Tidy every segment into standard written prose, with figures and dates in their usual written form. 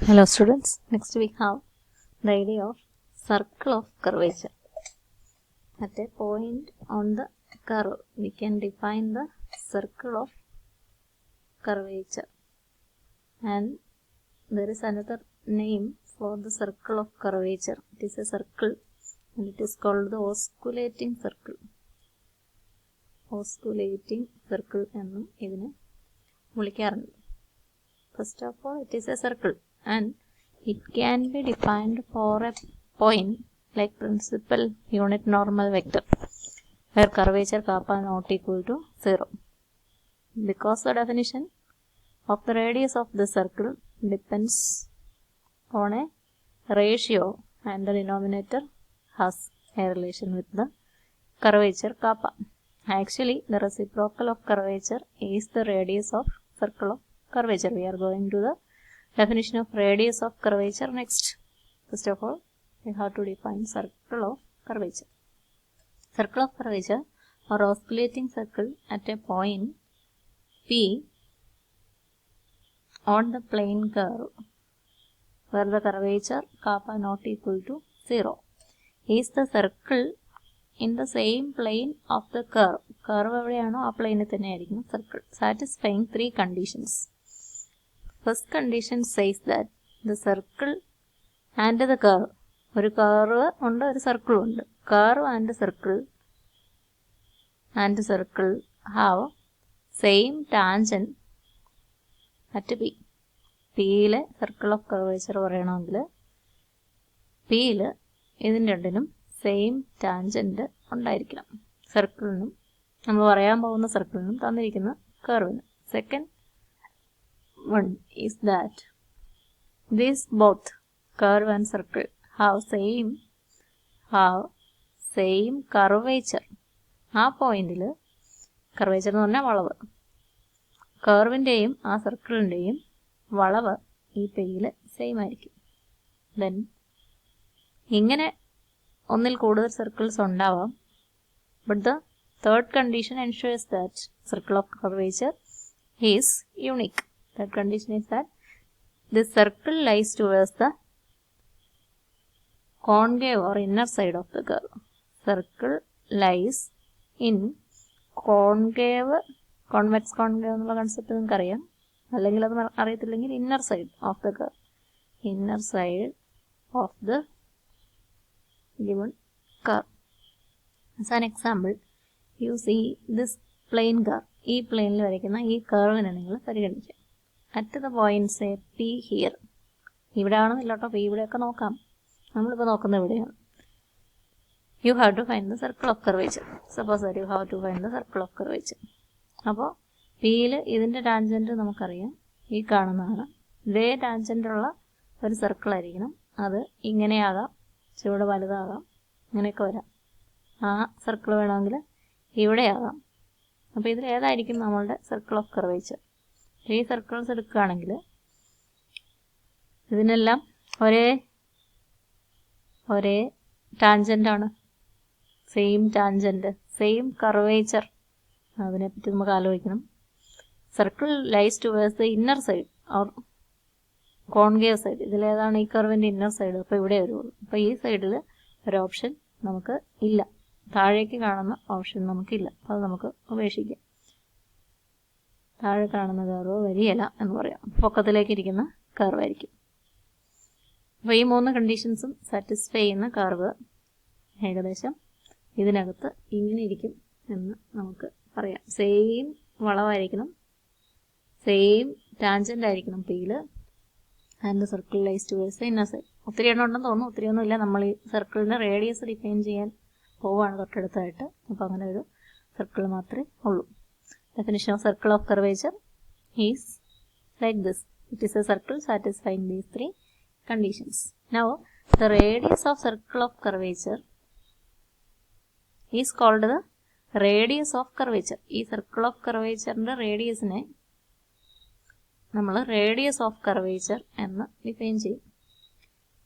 Hello students, next we have the idea of circle of curvature. At a point on the curve, we can define the circle of curvature, and there is another name for the circle of curvature. It is a circle and it is called the osculating circle. Osculating circle എന്നും ഇതിനെ വിളിക്കാറുണ്ട്. First of all, it is a circle and it can be defined for a point like principal unit normal vector where curvature kappa not equal to 0. Because the definition of the radius of the circle depends on a ratio and the denominator has a relation with the curvature kappa. Actually, the reciprocal of curvature is the radius of circle of curvature. We are going to the definition of radius of curvature next. First of all, we have to define circle of curvature. Circle of curvature or osculating circle at a point P on the plane curve where the curvature kappa not equal to 0 is the circle in the same plane of the curve. Curve എവിടെയാണോ ആ പ്ലെയിനിൽ തന്നെ ആയിരിക്കും circle, satisfying three conditions. First condition says that the circle and the curve, ഒരു curve ഉണ്ട് ഒരു circle ഉണ്ട്. Curve and circle have same tangent at P. Pയിലെ circle of curvature പറയണമെങ്കിൽ Pയിൽ ഇതിന് രണ്ടിനും സെയിം ടാൻജന്റ് ഉണ്ടായിരിക്കണം. സർക്കിളിനും നമ്മൾ പറയാൻ പോകുന്ന സർക്കിളിനും തന്നിരിക്കുന്ന കർവിന്. Second one is that these both curve and circle have same curvature. ആ പോയിന്റിൽ കർവേച്ചർ എന്ന് പറഞ്ഞാൽ വളവ്, കർവിൻ്റെയും ആ സർക്കിളിൻ്റെയും വളവ് ഈ പേയിൽ സെയിം ആയിരിക്കും. ദെൻ ഇങ്ങനെ ഒന്നിൽ കൂടുതൽ സർക്കിൾസ് ഉണ്ടാവാം. But the third condition ensures that circle of curvature is unique. Third condition is that this circle lies towards the concave or inner side of the curve. Circle lies in concave, convex concave എന്നുള്ള concept നിങ്ങൾക്ക് അറിയാം. അല്ലെങ്കിൽ അത് അറിയത്തില്ലെങ്കിൽ inner side of the curve. Inner side of the given curve. As an example, you see this plane curve. ഈ പ്ലെയിനിൽ വരയ്ക്കുന്ന ഈ കർവിനെ നിങ്ങൾ പരിഗണിക്കുക. At the point say P here. ഇവിടെ ആണെന്നില്ല കേട്ടോ, പി ഇവിടെയൊക്കെ നോക്കാം. നമ്മളിപ്പോൾ നോക്കുന്നത് ഇവിടെയാണ്. You have to find the circle of curvature. Suppose that you have to find the circle of curvature. അപ്പോൾ പിയിൽ ഇതിൻ്റെ ടാൻജൻറ്റ് നമുക്കറിയാം, ഈ കാണുന്നതാണ്. ഇതേ ടാൻജൻറ്റുള്ള ഒരു സർക്കിളായിരിക്കണം. അത് ഇങ്ങനെയാകാം, ചുവടെ വലുതാകാം, ഇങ്ങനെയൊക്കെ വരാം. ആ സർക്കിൾ വേണമെങ്കിൽ ഇവിടെയാകാം. അപ്പോൾ ഇതിൽ ഏതായിരിക്കും നമ്മളുടെ സർക്കിൾ ഓഫ് കർവേച്ചർ? ഈ സർക്കിൾസ് എടുക്കുകയാണെങ്കിൽ ഇതിനെല്ലാം ഒരേ ടാൻജൻ്റാണ്, സെയിം ടാൻജൻറ്റ്, സെയിം കർവേച്ചർ. അതിനെപ്പറ്റി നമുക്ക് ആലോചിക്കണം. Circle lies towards the inner side or concave side. ഇതിലേതാണ് ഈ കർവിൻ്റെ ഇന്നർ സൈഡ്? അപ്പോൾ ഇവിടെ വരുള്ളൂ. അപ്പോൾ ഈ സൈഡിൽ ഒരു ഓപ്ഷൻ നമുക്ക് ഇല്ല, താഴേക്ക് കാണുന്ന ഓപ്ഷൻ നമുക്കില്ല. അത് നമുക്ക് ഉപേക്ഷിക്കാം. താഴെ കാണുന്ന കർവ് വരികയില്ല എന്ന് പറയാം, പൊക്കത്തിലേക്ക് ഇരിക്കുന്ന കർവായിരിക്കും. അപ്പോൾ ഈ മൂന്ന് കണ്ടീഷൻസും സാറ്റിസ്ഫൈ ചെയ്യുന്ന കർവ് ഏകദേശം ഇതിനകത്ത് ഇങ്ങനെ ഇരിക്കും എന്ന് നമുക്ക് പറയാം. സെയിം വളവായിരിക്കണം, സെയിം ടാൻജൻ്റ് ആയിരിക്കണം പിയിൽ, and circle lies towards the inner side. ഒത്തിരി എണ്ണം ഉണ്ടെന്ന് തോന്നുന്നു, ഒത്തിരി ഒന്നുമില്ല. നമ്മൾ ഈ സർക്കിളിൻ്റെ റേഡിയസ് ഡിഫൈൻ ചെയ്യാൻ പോവുകയാണ് തൊട്ടടുത്തായിട്ട്. അപ്പോൾ അങ്ങനെ ഒരു സർക്കിൾ മാത്രമേ ഉള്ളൂ. Definition of circle of curvature is like this. It is a circle satisfying these three conditions. Now, the radius of circle of curvature is called the radius of curvature. ഈ circle of curvatureൻ്റെ റേഡിയസിനെ നമ്മൾ radius of curvature എന്ന് define ചെയ്യും.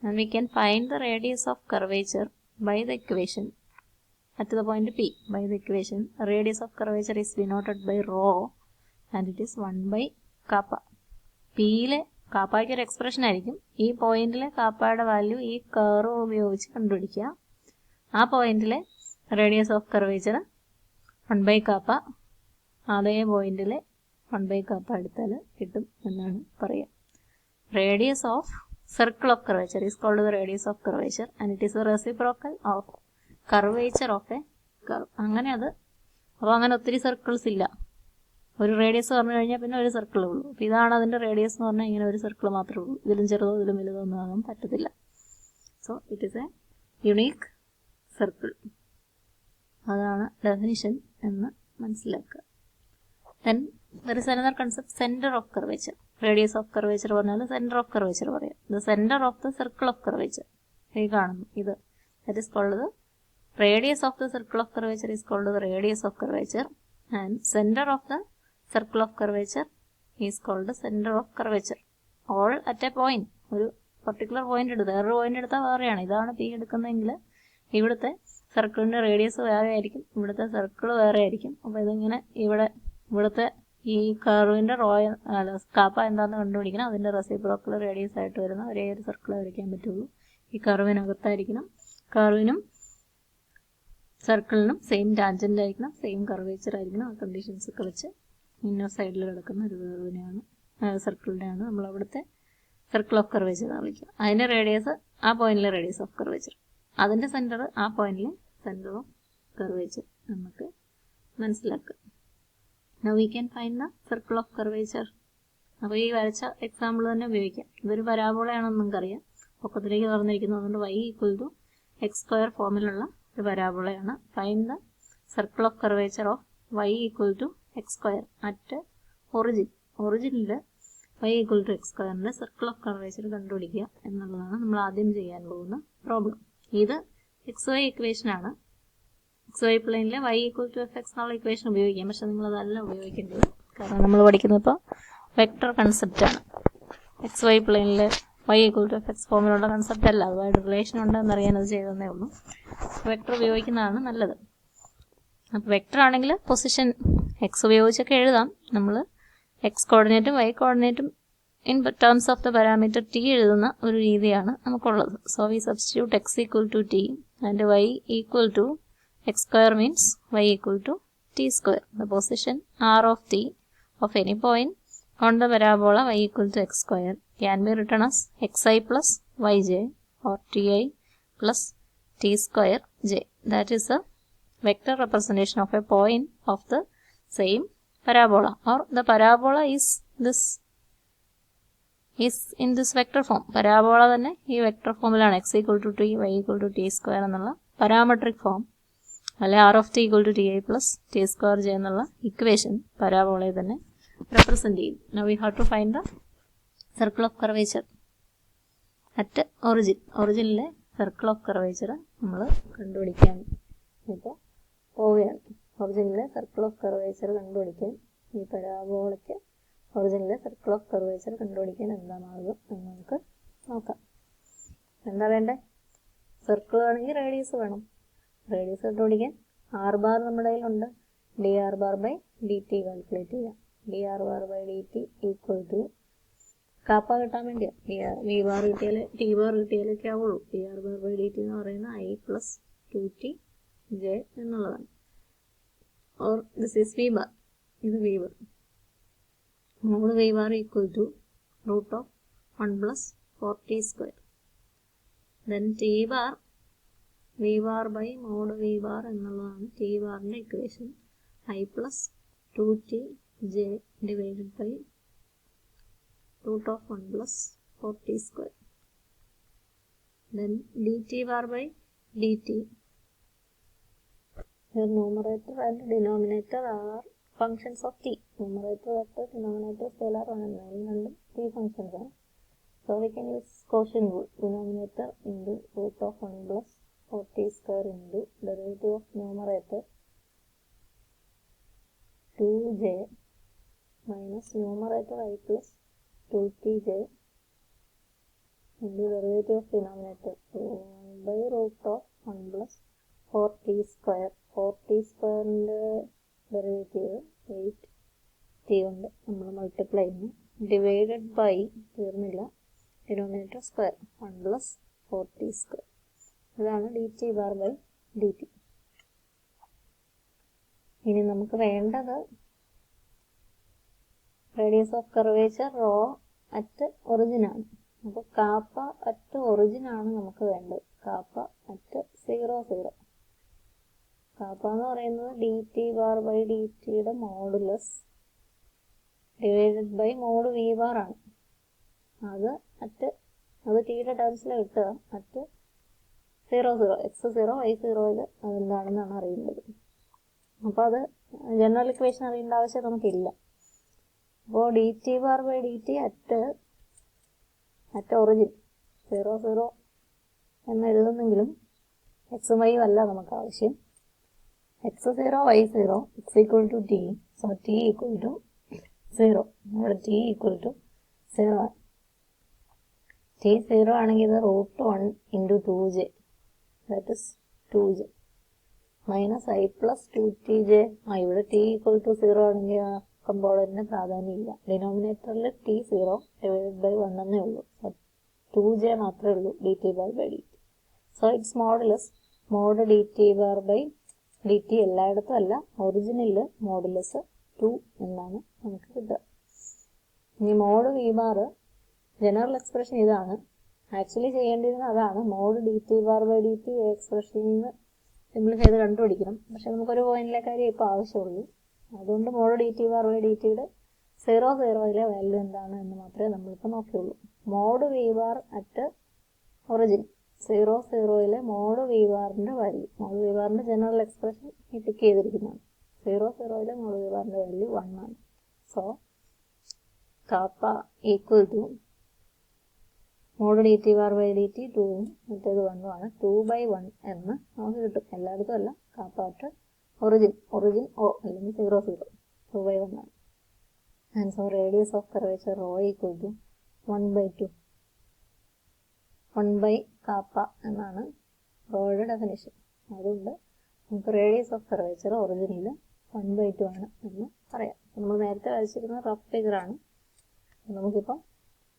And we can find the radius of curvature by the equation at the point P. By the equation, radius of curvature is denoted by rho and it is 1 by kappa. Pയിലെ കാപ്പായ്ക്ക് ഒരു expression ആയിരിക്കും. ഈ പോയിന്റിലെ കാപ്പയുടെ value ഈ curve ഉപയോഗിച്ച് കണ്ടുപിടിക്കുക. ആ പോയിന്റിലെ radius of curvature 1 KAAPA, അതേ പോയിന്റിലെ 1 കാപ്പ എടുത്താൽ കിട്ടും എന്നാണ് പറയുക. Radius of circle of curvature is called the radius of curvature and it is a reciprocal of curvature of a curve. അങ്ങനെ അത് അപ്പോൾ അങ്ങനെ ഒത്തിരി സർക്കിൾസ് ഇല്ല. ഒരു റേഡിയസ് പറഞ്ഞു കഴിഞ്ഞാൽ പിന്നെ ഒരു സർക്കിളേ ഉള്ളൂ. അപ്പോൾ ഇതാണ് അതിൻ്റെ റേഡിയസ് എന്ന് പറഞ്ഞാൽ ഇങ്ങനെ ഒരു സർക്കിൾ മാത്രമേ ഉള്ളൂ. ഇതിലും ചെറുതോ ഇതിലും വലുതോ ഒന്നും ആകാൻ പറ്റത്തില്ല. So it is a unique circle. അതാണ് ഡെഫിനിഷൻ എന്ന് മനസ്സിലാക്കുക. Then there is another concept, centre of curvature. Radius of curvature പറഞ്ഞാൽ സെൻറ്റർ ഓഫ് കർവേച്ചർ പറയാം. The centre of the circle of curvature ഈ കാണുന്നു ഇത്. That is called the radius of the circle of curvature is called the radius of curvature and centre of the circle of curvature is called centre of curvature. All at A point. ഒരു particular point എടുത്ത് വേറൊരു point എടുത്താൽ വേറെയാണ്. ഇതാണ് P എടുക്കുന്നതെങ്കിൽ ഇവിടുത്തെ സർക്കിളിൻ്റെ radius വേറെ ആയിരിക്കും, ഇവിടുത്തെ സർക്കിൾ വേറെ ആയിരിക്കും. അപ്പോൾ ഇതിങ്ങനെ ഇവിടുത്തെ ഈ കർവിൻ്റെ കാപ്പ എന്താണെന്ന് കണ്ടുപിടിക്കണം. അതിൻ്റെ റെസിപ്രോക്കൽ റേഡിയസ് ആയിട്ട് വരുന്ന ഒരേ ഒരു സർക്കിളെ വരയ്ക്കാൻ പറ്റുള്ളൂ. ഈ കർവിനകത്തായിരിക്കണം. കർവിനും സർക്കിളിനും സെയിം ടാൻജൻ്റ് ആയിരിക്കണം, സെയിം കർവേച്ചർ ആയിരിക്കണം. ആ കണ്ടീഷൻസ് ഒക്കെ വെച്ച് ഇന്നർ സൈഡിൽ കിടക്കുന്ന ഒരു കർവിനെയാണ് സർക്കിളിനെയാണ് നമ്മൾ അവിടുത്തെ സർക്കിൾ ഓഫ് കർവേച്ചർ വിളിക്കുക. അതിൻ്റെ റേഡിയസ് ആ പോയിന്റിലെ റേഡിയസ് ഓഫ് കർവേച്ചർ, അതിൻ്റെ സെൻറ്റർ ആ പോയിന്റിലെ സെൻറ്റർ ഓഫ് കർവേച്ചർ നമുക്ക് മനസ്സിലാക്കുക. Now we can find the circle of curvature. അപ്പോൾ ഈ വരച്ച എക്സാമ്പിൾ തന്നെ ഉപയോഗിക്കാം. ഇതൊരു പരാബോളയാണെന്ന് നമുക്കറിയാം. പൊക്കത്തിലേക്ക് തുറന്നിരിക്കുന്നത് അതുകൊണ്ട് y = x² ഫോമിലുള്ള ഒരു പരാബോളയാണ്. Find the circle of curvature of y = x² at origin. ഒറിജിനിൽ y = x² circle of curvature കണ്ടുപിടിക്കുക എന്നുള്ളതാണ് നമ്മൾ ആദ്യം ചെയ്യാൻ പോകുന്ന പ്രോബ്ലം. ഇത് XY ഇക്വേഷനാണ്. XY പ്ലെയിനിൽ y = fx എന്നുള്ള ഇക്വേഷൻ ഉപയോഗിക്കാം. പക്ഷെ നിങ്ങളതല്ല ഉപയോഗിക്കേണ്ടത്. കാരണം നമ്മൾ പഠിക്കുന്നത് ഇപ്പോൾ വെക്ടർ കൺസെപ്റ്റാണ്. XY പ്ലെയിനിൽ y = fx ഫോമിലുള്ള കൺസെപ്റ്റ് അല്ല. അതുമായിട്ട് റിലേഷൻ ഉണ്ടെന്നറിയാൻ അത് ചെയ്തതേ ഉള്ളൂ. വെക്ടർ ഉപയോഗിക്കുന്നതാണ് നല്ലത്. അപ്പോൾ വെക്ടർ ആണെങ്കിൽ പൊസിഷൻ x ഉപയോഗിച്ചൊക്കെ എഴുതാം. നമ്മൾ x കോർഡിനേറ്റും y കോർഡിനേറ്റും in terms of the parameter t എഴുതുന്ന ഒരു രീതിയാണ് നമുക്കുള്ളത്. So we substitute x = t and y = x² means y = t². The position r of t of any point on the parabola y = x² can be written as xi plus yj or ti plus t²j. That is a vector representation of a point of the same parabola, or the parabola is in this vector form. Parabola തന്നെ ഈ vector ഫോമിലാണ്. x = t, y = t² എന്നുള്ള parametric form അല്ലെ r of t = ti plus t²j എന്നുള്ള equation പരാബോളയെ തന്നെ represent ചെയ്യും. Now we have to find the circle of curvature at origin. ഒറിജിനിലെ circle of curvature നമ്മൾ കണ്ടുപിടിക്കാൻ ഇപ്പോൾ പോവുകയാണ്. ഒറിജിനിലെ സർക്കിൾ ഓഫ് കർവേച്ചർ കണ്ടുപിടിക്കാൻ ഈ പരാബോളയ്ക്ക് ഒറിജിനിലെ സർക്കിൾ ഓഫ് കർവേച്ചർ കണ്ടുപിടിക്കാൻ എന്താ മാർഗം എന്ന് നമുക്ക് നോക്കാം. എന്താ വേണ്ടേ? സർക്കിൾ ആണെങ്കിൽ റേഡിയസ് വേണം. റേഡിയസ് കണ്ടുപിടിക്കാൻ r ബാർ നമ്മുടെ കയ്യിലുണ്ട്. dr/dt കാൽക്കുലേറ്റ് ചെയ്യാം. dr/dt = കാപ്പ കിട്ടാൻ വേണ്ടിയാണ്. v ബാർ കിട്ടിയാലേ t ബാർ കിട്ടിയാലൊക്കെ ആവുള്ളൂ. dr/dt എന്ന് പറയുന്നത് i plus 2tj എന്നുള്ളതാണ്. Or this is v bar. ഇത് v bar. Mod v bar = √1 plus 4t². then t bar v bar by mod v bar എന്നുള്ളതാണ് t ബാറിൻ്റെ equation. i plus 2tj divided by √1 plus 4t². then dt bar by dt. Here numerator and denominator are functions of t. Numerator vector, denominator scalar and t functions are. So we can use quotient rule. Denominator into √1 plus 4t² into derivative of numerator 2j minus numerator i plus 2tj into derivative of denominator 1 by √1 plus 4t². 4t² derivative 8t കൊണ്ട് നമ്മൾ multiply ചെയ്യുന്നു. divided by denominator square 1 plus 4t square. ഇതാണ് dt bar by dt. ഇനി നമുക്ക് വേണ്ടത് radius of curvature rho at origin ആണ്. അപ്പോൾ KAAPA at origin ആണ് നമുക്ക് വേണ്ടത്. കാപ്പ അറ്റ് 0 0. കാപ്പ എന്ന് പറയുന്നത് dt bar by dt യുടെ modulus divided by mod v bar ആണ്. അത് ടിയുടെ ടേംസിൽ കിട്ടുക അറ്റ് 0 0 x0 y0 അതെന്താണെന്നാണ് അറിയേണ്ടത്. അപ്പോൾ അത് ജനറൽ ഇക്വേഷൻ അറിയേണ്ട ആവശ്യം നമുക്കില്ല. അപ്പോൾ dt bar by dt at origin 0 0 എന്ന് എഴുതുന്നെങ്കിലും എക്സും വൈയും അല്ല നമുക്ക് ആവശ്യം. x0 y0 x equal to t, so t equal to 0. നമ്മുടെ t equal to 0 ആണ്. t 0 ആണെങ്കിൽ ഇത് √1 into 2j, that is 2j minus i plus 2tj. ഇവിടെ t equal to 0 ആണെങ്കിൽ ആ കമ്പോണന്റിന് പ്രാധാന്യമില്ല. ഡിനോമിനേറ്ററിൽ t 0 ഡിവൈഡഡ് ബൈ 1 എന്നേ ഉള്ളൂ. 2j മാത്രമേ ഉള്ളൂ dt bar by dt. So it's modulus mod dt bar by dt എല്ലായിടത്തും അല്ല, ഒറിജിനലിൽ മോഡുലസ് 2 എന്നാണ് നമുക്ക് കിട്ടുക. ഇനി mod v bar general expression ഇതാണ്. ആക്ച്വലി ചെയ്യേണ്ടിയിരുന്നത് അതാണ്. Mod dt bar by dt എക്സ്പ്രഷനിൽ നിന്ന് സിംപ്ലിഫൈ ചെയ്ത് കണ്ടുപിടിക്കണം. പക്ഷെ നമുക്കൊരു പോയിന്റിലെ കാര്യം ഇപ്പോൾ ആവശ്യമുള്ളൂ. അതുകൊണ്ട് mode dt bar by dt യുടെ 0 0 വാല്യൂ എന്താണ് എന്ന് മാത്രമേ നമ്മളിപ്പോൾ നോക്കിയുള്ളൂ. Mod v bar at origin 0 0 mod v ബാറിന്റെ വാല്യൂ, മോഡ് v ബാറിന്റെ ജനറൽ എക്സ്പ്രഷൻ ടിക്ക് ചെയ്തിരിക്കുന്നതാണ്. 0 0 മോഡ് v ബാറിന്റെ വാല്യൂ 1 ആണ്. So kappa equal to mod dt bar by dt 2 മറ്റേത് 1 ആണ്. 2/1 എന്ന് നമുക്ക് കിട്ടും. എല്ലായിടത്തും അല്ല, കാപ്പ അറ്റ് ഒറിജിൻ o അല്ലെങ്കിൽ 0 0 2/1 ആണ്. And so radius of curvature rho equal to 1/2 1 by kappa എന്നാണ് റോയുടെ ഡെഫിനിഷൻ. അതുകൊണ്ട് നമുക്ക് റേഡിയസ് ഓഫ് കർവേച്ചർ ഒറിജിനിൽ 1/2 ആണ് എന്ന് പറയാം. നമ്മൾ നേരത്തെ വരച്ചിരുന്ന റഫ് ഫിഗറാണ്. നമുക്കിപ്പം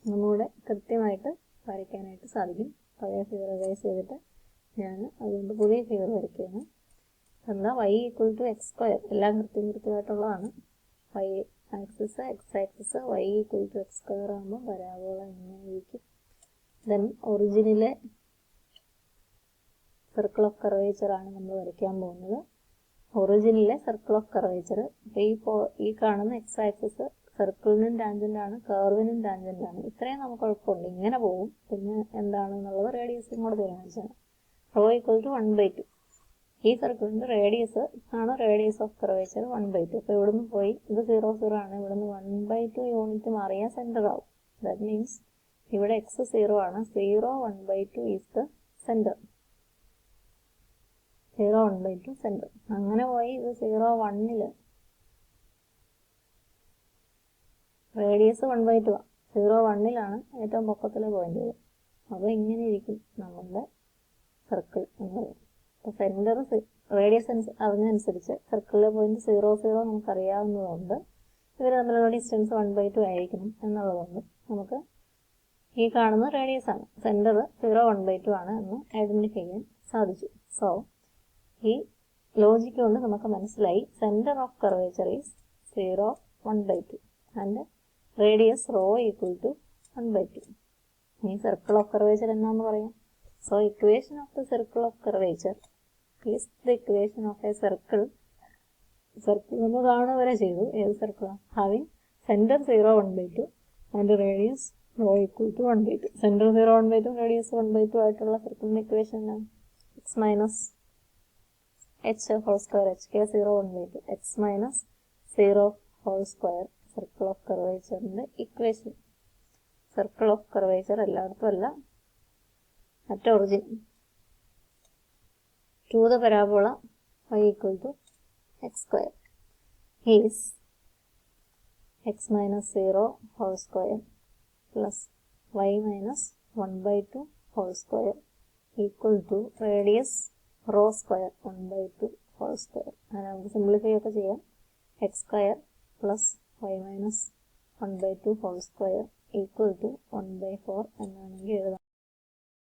നമ്മുടെ കൃത്യമായിട്ട് വരയ്ക്കാനായിട്ട് സാധിക്കും. പഴയ ഫിഗർ റൈസ് ചെയ്തിട്ട് ഞാൻ അതുകൊണ്ട് പുതിയ ഫിഗർ വരയ്ക്കുകയാണ്. എന്താ y equal to x square, എല്ലാം കൃത്യമായിട്ടുള്ളതാണ്. y axis X axis y equal to x square ആകുമ്പോൾ പരാബോള ഇങ്ങനെയായിരിക്കും. ദെൻ ഒറിജിനിലെ സർക്കിൾ ഓഫ് കർവേച്ചർ ആണ് നമ്മൾ വരയ്ക്കാൻ പോകുന്നത്. ഒറിജിനിലെ സർക്കിൾ ഓഫ് കർവേച്ചർ ഈ കാണുന്ന എക്സ് ആക്സിസ് സർക്കിളിനും ടാൻജന്റ് ആണ്, കർവിനും ടാൻജന്റ് ആണ്. ഇത്രയും നമുക്ക് കുഴപ്പമുണ്ട്. ഇങ്ങനെ പോകും. പിന്നെ എന്താണെന്നുള്ളത് റേഡിയസും കൂടെ തീരുമാനിച്ചാണ്. Raw equal to 1/2. ഈ സർക്കിളിന്റെ റേഡിയസ് ആണ് റേഡിയസ് ഓഫ് കർവേച്ചർ 1/2. അപ്പോൾ ഇവിടുന്ന് പോയി ഇത് 0 0 ആണ്. ഇവിടുന്ന് 1/2 യൂണിറ്റ് മാറിയാൽ സെന്റർ ആവും. ദാറ്റ് മീൻസ് ഇവിടെ x 0 ആണ്. 0 1/2 ഈസ് ദ സെന്റർ. 0 1/2 സെന്റർ. അങ്ങനെ പോയി ഇത് 0 1 റേഡിയസ് 1/2 ആണ്. 0 1 ഏറ്റവും പൊക്കത്തിലെ പോയിന്റ്. അപ്പോൾ ഇങ്ങനെ ഇരിക്കും നമ്മളുടെ സർക്കിൾ എന്ന് പറയുന്നത്. അപ്പോൾ സെന്റർ റേഡിയസ് അതിനനുസരിച്ച് സർക്കിളിലെ പോയിന്റ് 0 0 നമുക്കറിയാവുന്നതുകൊണ്ട് ഇവർ തമ്മിലുള്ള ഡിസ്റ്റൻസ് 1/2 ആയിരിക്കണം എന്നുള്ളതുകൊണ്ട് നമുക്ക് ഈ കാണുന്ന റേഡിയസ് ആണ്. സെന്റർ 0 1/2 ആണ് എന്ന് ഐഡന്റിഫൈ ചെയ്യാൻ സാധിച്ചു. സോ ഈ ലോജിക്ക് കൊണ്ട് നമുക്ക് മനസ്സിലായി centre of curvature is 0 1/2 and radius rho equal to 1/2. ഈ സർക്കിൾ ഓഫ് കർവേച്ചർ എന്നാന്ന് പറയാം. So equation of the circle of curvature is the equation of a circle നമ്മൾ കാണുക വരെ ചെയ്തു. ഏത് സർക്കിളാണ്? Having centre 0 1/2 and radius rho equal to 1/2. Centre 0 1/2 radius 1/2 ആയിട്ടുള്ള സർക്കിളിന്റെ ഇക്വേഷൻ ആണ് x minus h whole square hk 0 1/2 x minus 0 whole square circle of കർവേച്ചറിന്റെ ഇക്വേഷൻ. സർക്കിൾ ഓഫ് കർവേച്ചർ എല്ലായിടത്തും അല്ല, at origin to the parabola y equal to x square is x minus 0 whole square plus y minus 1/2 whole square equal to radius rho square 1/2 whole square. അങ്ങനെ നമുക്ക് simplify ഒക്കെ ചെയ്യാം. x square plus y minus 1/2 whole square equal to 1/4 എന്നാണെങ്കിൽ എഴുതാം.